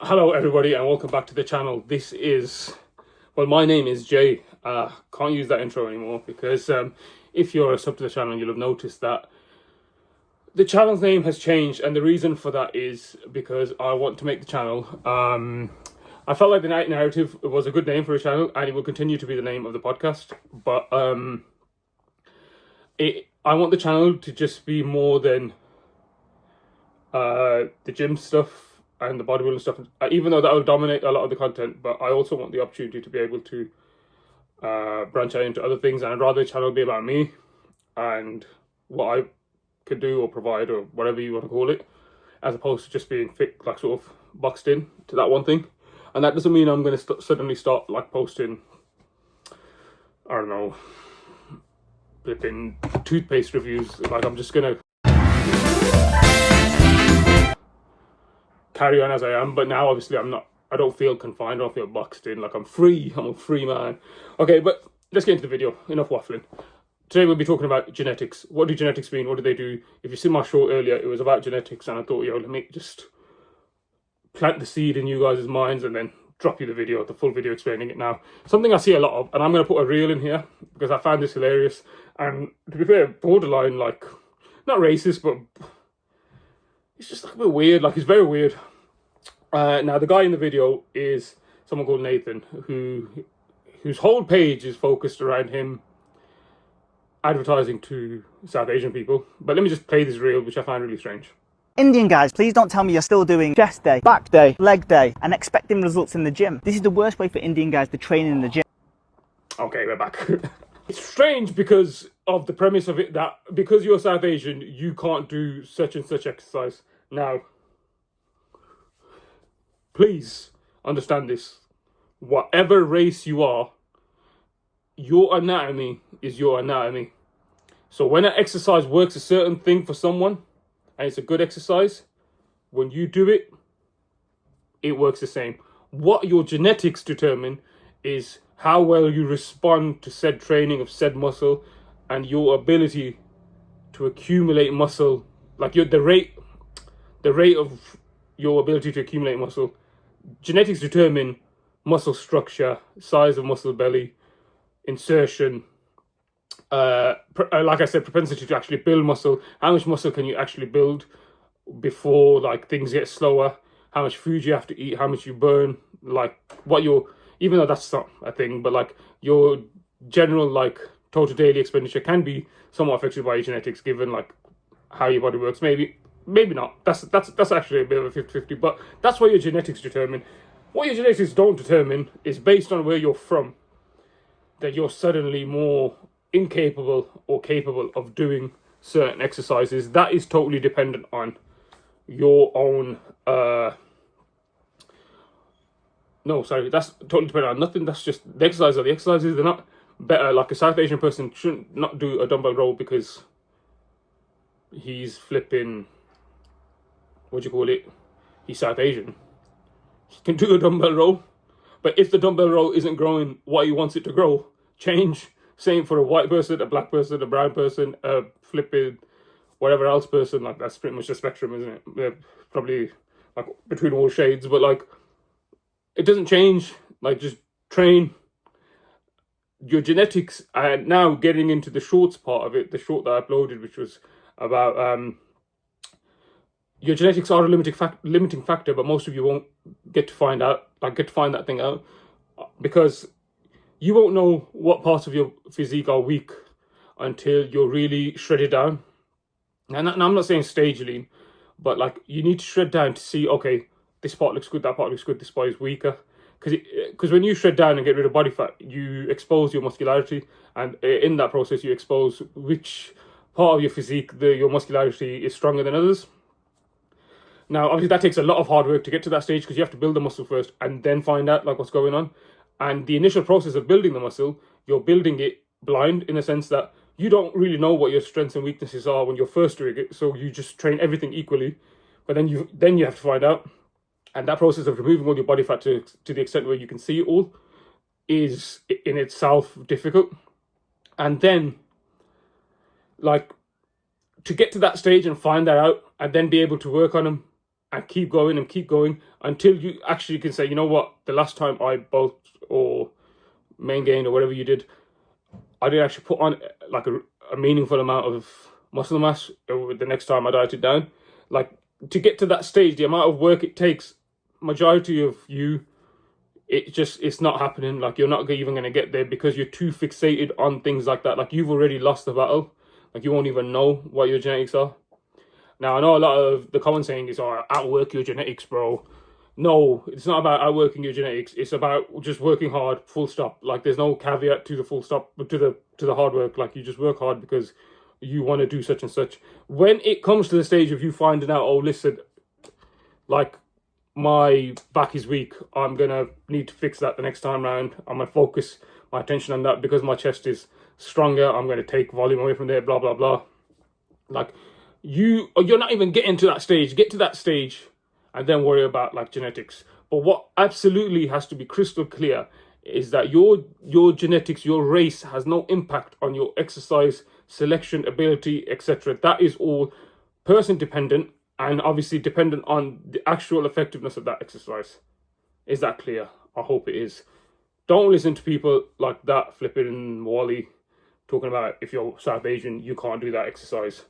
Hello everybody and welcome back to the channel. My name is Jay. Can't use that intro anymore because if you're a sub to the channel, you'll have noticed that the channel's name has changed, and the reason for that is because I want to make the channel. I felt like the Night Narrative was a good name for a channel, and it will continue to be the name of the podcast. But I want the channel to just be more than the gym stuff and the bodybuilding stuff, even though that will dominate a lot of the content. But I also want the opportunity to be able to branch out into other things, and I'd rather the channel be about me and what I could do or provide or whatever you want to call it, as opposed to just being sort of boxed in to that one thing. And that doesn't mean I'm going to suddenly start posting, I don't know, flipping toothpaste reviews. I'm just going to carry on as I am. But now obviously I don't feel confined, I don't feel boxed in. I'm free, I'm a free man. Okay, but let's get into the video. Enough waffling. Today we'll be talking about genetics. What do genetics mean? What do they do? If you see my short earlier, it was about genetics, and I thought, let me just plant the seed in you guys' minds and then drop you the full video explaining it now. Something I see a lot of, and I'm going to put a reel in here because I found this hilarious, and to be fair, borderline, not racist, but it's just a bit weird. It's very weird. Now, the guy in the video is someone called Nathan, whose whole page is focused around him advertising to South Asian people. But let me just play this reel, which I find really strange. Indian guys, please don't tell me you're still doing chest day, back day, leg day, and expecting results in the gym. This is the worst way for Indian guys to train in the gym. Okay, we're back. It's strange because of the premise of it that because you're South Asian, you can't do such and such exercise. Now, please understand this. Whatever race you are, your anatomy is your anatomy. So when an exercise works a certain thing for someone, and it's a good exercise, when you do it, it works the same. What your genetics determine is how well you respond to said training of said muscle, and your ability to accumulate muscle, the rate of your ability to accumulate muscle. Genetics determine muscle structure, size of muscle belly, insertion, like I said, propensity to actually build muscle. How much muscle can you actually build before things get slower? How much food you have to eat? How much you burn? Even though that's not a thing, but your general total daily expenditure can be somewhat affected by your genetics, given how your body works. Maybe not. That's actually a bit of a 50-50, but that's what your genetics determine. What your genetics don't determine is based on where you're from, that you're suddenly more incapable or capable of doing certain exercises. That is totally dependent on your own that's totally dependent on nothing. That's just the exercises are the exercises. They're not better. A South Asian person shouldn't not do a dumbbell row because he's flipping, he's South Asian. He can do a dumbbell row, but if the dumbbell row isn't growing what he wants it to grow, change. Same for a white person, a black person, a brown person, a flipping whatever else person. That's pretty much the spectrum, isn't it? They're probably between all shades, but it doesn't change. Just train. Your genetics, and now getting into the shorts part of it, the short that I uploaded, which was about your genetics are a limiting factor, but most of you won't get to find that thing out, because you won't know what parts of your physique are weak until you're really shredded down. And I'm not saying stage lean, but you need to shred down to see, okay, this part looks good, that part looks good, this part is weaker. Because when you shred down and get rid of body fat, you expose your muscularity, and in that process you expose which part of your physique, your muscularity is stronger than others. Now, obviously that takes a lot of hard work to get to that stage, because you have to build the muscle first and then find out what's going on. And the initial process of building the muscle, you're building it blind, in a sense that you don't really know what your strengths and weaknesses are when you're first doing it. So you just train everything equally, but then you have to find out. And that process of removing all your body fat to the extent where you can see it all is in itself difficult. And then to get to that stage and find that out, and then be able to work on them and keep going and keep going until you actually can say, you know what, the last time I bulked or main gained or whatever you did, I didn't actually put on like a meaningful amount of muscle mass the next time I dieted down. Like, to get to that stage, the amount of work it takes, majority of you, it's not happening. Like, you're not even going to get there because you're too fixated on things like that. Like, you've already lost the battle. Like, you won't even know what your genetics are. Now, I know a lot of the common saying is, oh, outwork your genetics, bro. No, it's not about outworking your genetics. It's about just working hard, full stop. Like, there's no caveat to the full stop, to the hard work. Like, you just work hard because you want to do such and such. When it comes to the stage of you finding out, oh, listen, like, my back is weak, I'm going to need to fix that the next time round. I'm going to focus my attention on that because my chest is stronger. I'm going to take volume away from there, blah, blah, blah. Like, you're not even getting to that stage. Get to that stage and then worry about like genetics. But what absolutely has to be crystal clear is that your genetics, your race has no impact on your exercise selection ability, etc. That is all person dependent and obviously dependent on the actual effectiveness of that exercise. Is that clear? I hope it is. Don't listen to people like that, flipping Wally, talking about if you're South Asian, you can't do that exercise.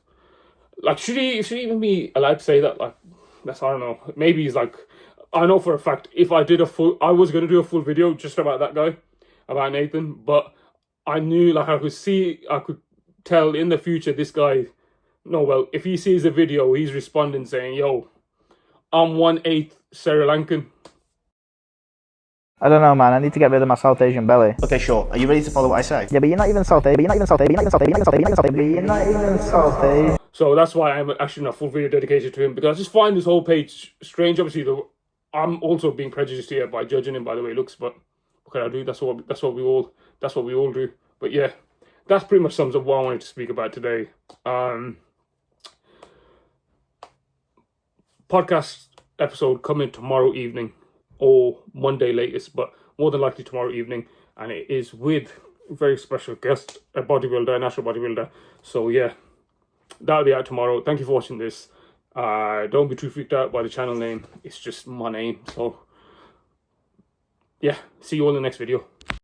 Like, should he even be allowed to say that? Like, that's, I don't know. Maybe he's like, I know for a fact, if I was going to do a full video just about that guy, about Nathan, but I knew, like, I could tell in the future this guy, no, well, if he sees a video, he's responding saying, yo, I'm 1/8 Sri Lankan. I don't know, man. I need to get rid of my South Asian belly. Okay, sure. Are you ready to follow what I say? Yeah, but you're not even South Asian. You're not even South Asian. So that's why I'm actually not full video dedicated to him, because I just find this whole page strange. Obviously, I'm also being prejudiced here by judging him by the way he looks, but what can I do? That's what we all do. But yeah, that's pretty much sums up what I wanted to speak about today. Podcast episode coming tomorrow evening or Monday latest, but more than likely tomorrow evening, and it is with a very special guest, a bodybuilder, a national bodybuilder. So yeah, that'll be out tomorrow. Thank you for watching this. Don't be too freaked out by the channel name. It's just my name. So yeah, see you all in the next video.